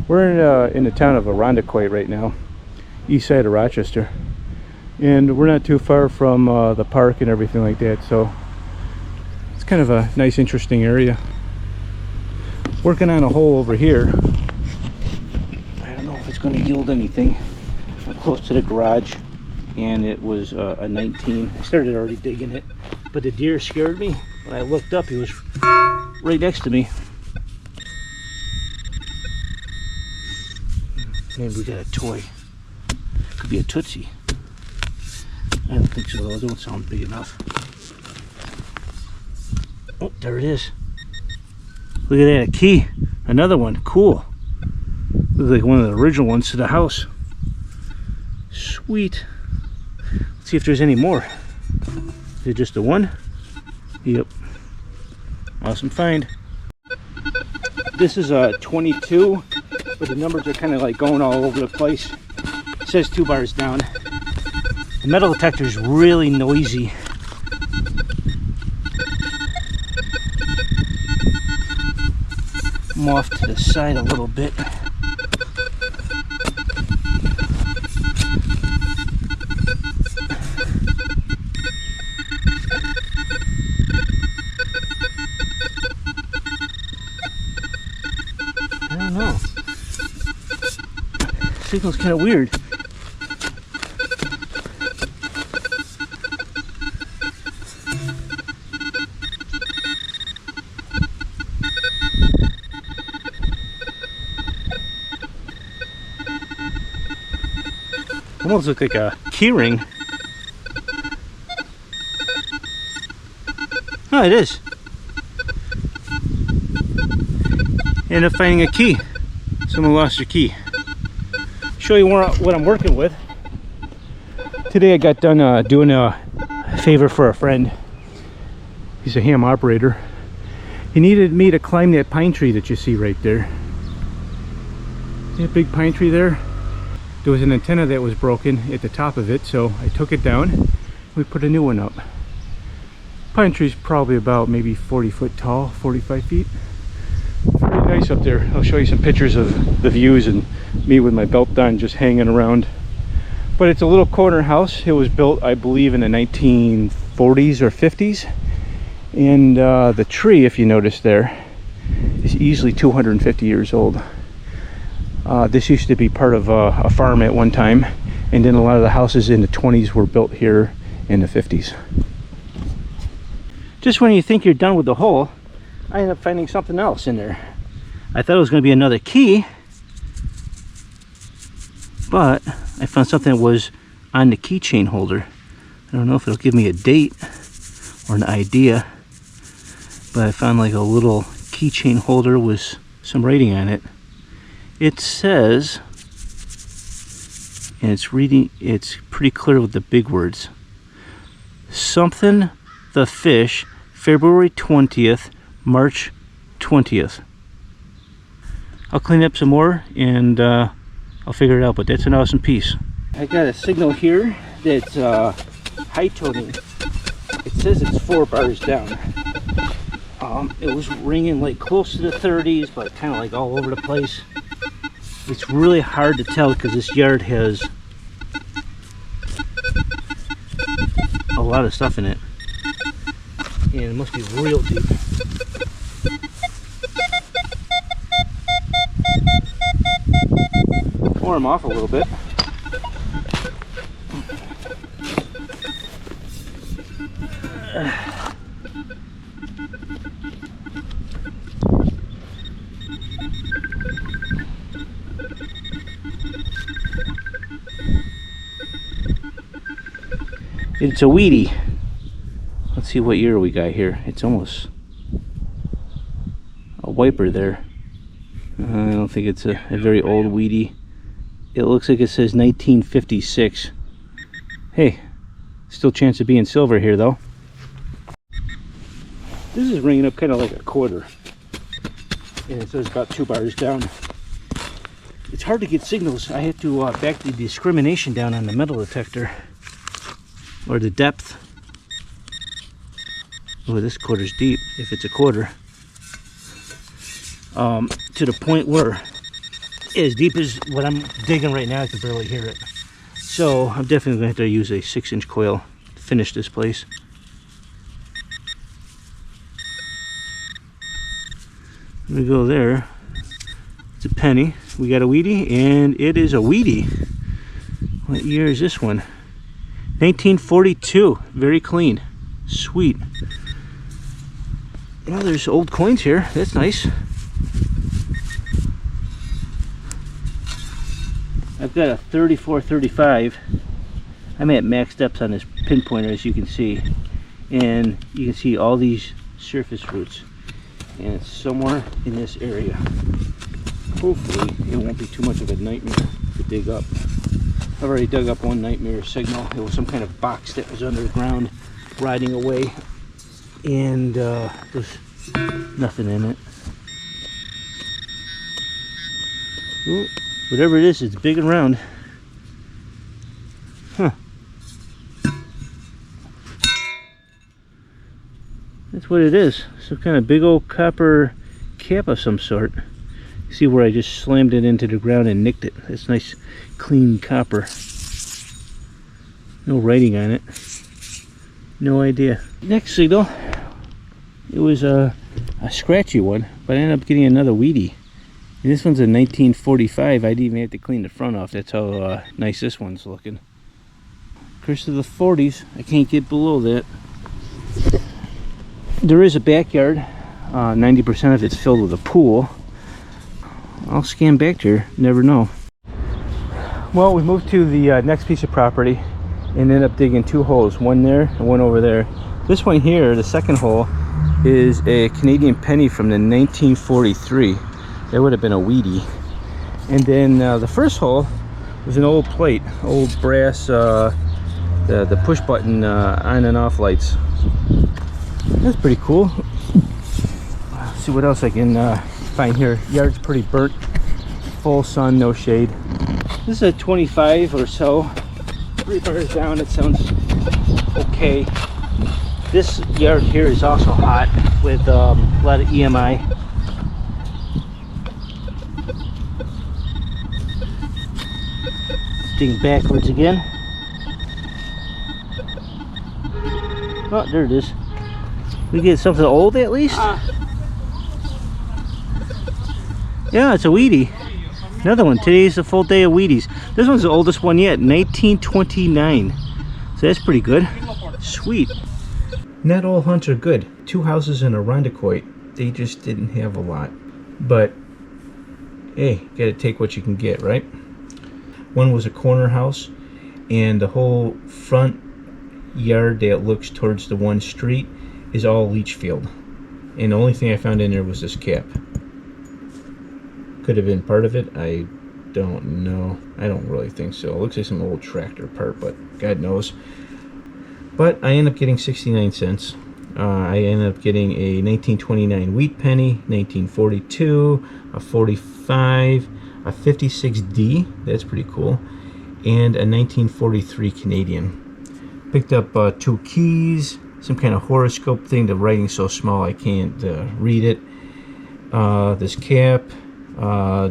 We're in the town of Irondequoit right now, east side of Rochester, and we're not too far from the park and everything like that, so it's kind of a nice, interesting area. Working on a hole over here. I don't know if it's going to yield anything. I'm close to the garage, and it was a 19. I started already digging it, but the deer scared me. When I looked up, he was right next to me. Maybe we got a toy. Could be a Tootsie. I don't think so though. It don't sound big enough. Oh, there it is. Look at that, a key. Another one. Cool. Looks like one of the original ones to the house. Sweet. Let's see if there's any more. Is it just the one? Yep. Awesome find. This is a 22. But the numbers are kind of like going all over the place. It says 2 bars down. The metal detector is really noisy. I'm off to the side a little bit. I don't know. Signal's kind of weird. Almost look like a key ring. Oh, it is. Ended up finding a key. Someone lost their key. Show you more what I'm working with. Today I got done doing a favor for a friend. He's a ham operator. He needed me to climb that pine tree that you see right there. See that big pine tree there? There was an antenna that was broken at the top of it, so I took it down and we put a new one up. Pine tree's probably about maybe 40 foot tall, 45 feet. Pretty nice up there. I'll show you some pictures of the views and me with my belt on just hanging around. But it's a little corner house. It was built, I believe, in the 1940s or 50s. And the tree, if you notice there, is easily 250 years old. This used to be part of a farm at one time, and then a lot of the houses in the 20s were built here in the 50s. Just when you think you're done with the hole, I ended up finding something else in there. I thought it was going to be another key, but I found something that was on the keychain holder. I don't know if it'll give me a date or an idea, but I found like a little keychain holder with some writing on it. It says, and it's pretty clear with the big words, something the fish, February 20th, March 20th. I'll clean up some more and I'll figure it out, but that's an awesome piece. I got a signal here that's high toning. It says it's 4 bars down. It was ringing like close to the 30s, but kind of like all over the place. It's really hard to tell because this yard has a lot of stuff in it, and it must be real deep. Pour them off a little bit. It's a weedy. Let's see what year we got here. It's almost a wiper there. I don't think it's a very old weedy. It looks like it says 1956. Hey, still chance of being silver here though. This is ringing up kind of like a quarter. And it says about 2 bars down. It's hard to get signals. I had to back the discrimination down on the metal detector. Or the depth. Oh, this quarter's deep, if it's a quarter. To the point where as deep as what I'm digging right now. I can barely hear it. So I'm definitely going to have to use a 6-inch coil to finish this place. We go there. It's a penny. We got a weedy, and it is a weedy. What year is this one? 1942. Very clean. Sweet. Well, there's old coins here. That's nice. I've got a 34-35. I'm at max depth on this pinpointer, as you can see. And you can see all these surface roots. And it's somewhere in this area. Hopefully it won't be too much of a nightmare to dig up. I've already dug up one nightmare signal. It was some kind of box that was underground riding away, and there's nothing in it. Ooh, whatever it is, it's big and round. Huh. That's what it is. Some kind of big old copper cap of some sort. See where I just slammed it into the ground and nicked it. That's nice clean copper. No writing on it. No idea. Next signal, it was a scratchy one, but I ended up getting another weedy. And this one's a 1945. I didn't even have to clean the front off. That's how nice this one's looking. Curse of the 40s. I can't get below that. There is a backyard. 90% of it's filled with a pool. I'll scan back there, never know. Well, we moved to the next piece of property and ended up digging 2 holes, one there and one over there. This one here, the second hole, is a Canadian penny from the 1943. That would have been a weedy. And then the first hole was an old plate, old brass, the push button on and off lights. That's pretty cool. Let's see what else I can find here. Yard's pretty burnt, full sun, no shade. This is a 25 or so. 3 bars down, it sounds okay. This yard here is also hot with a lot of EMI. Digging backwards again. Oh, there it is. We get something old at least. Yeah, it's a weedy. Another one. Today's a full day of weedies. This one's the oldest one yet, 1929. So that's pretty good. Sweet. Not all hunts are good. 2 houses in Irondequoit. They just didn't have a lot. But hey, gotta take what you can get, right? One was a corner house, and the whole front yard that looks towards the one street is all leach field. And the only thing I found in there was this cap. Could have been part of it. I don't know. I don't really think so. It looks like some old tractor part, but God knows. But I ended up getting 69 cents. I ended up getting a 1929 wheat penny, 1942, a 45, a 56D, that's pretty cool, and a 1943 Canadian. Picked up 2 keys, some kind of horoscope thing. The writing's so small I can't read it. This cap,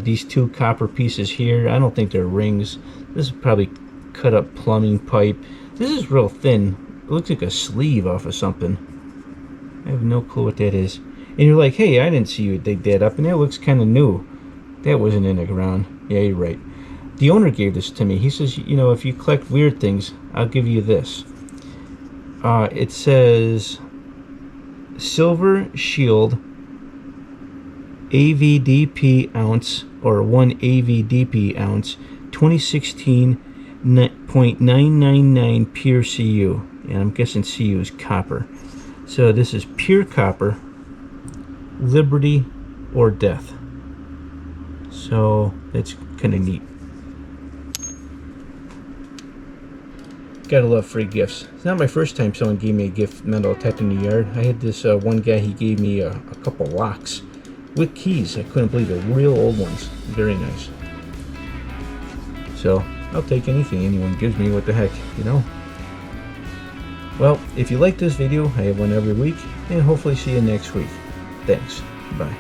these 2 copper pieces here. I don't think they're rings. This is probably cut up plumbing pipe. This is real thin. It looks like a sleeve off of something. I have no clue what that is. And you're like, hey, I didn't see you dig that up, and that looks kind of new. That wasn't in the ground. Yeah, you're right. The owner gave this to me. He says, you know, if you collect weird things, I'll give you this. It says Silver Shield AVDP ounce, or 1 AVDP ounce, 2016 .999 pure Cu. And I'm guessing Cu is copper. So this is pure copper, liberty or death. So that's kind of neat. Gotta love free gifts. It's not my first time someone gave me a gift metal tapped in the yard. I had this one guy, he gave me a couple locks with keys. I couldn't believe it. Real old ones. Very nice. So I'll take anything anyone gives me. What the heck, you know? Well, if you like this video, I have one every week, and hopefully see you next week. Thanks. Bye.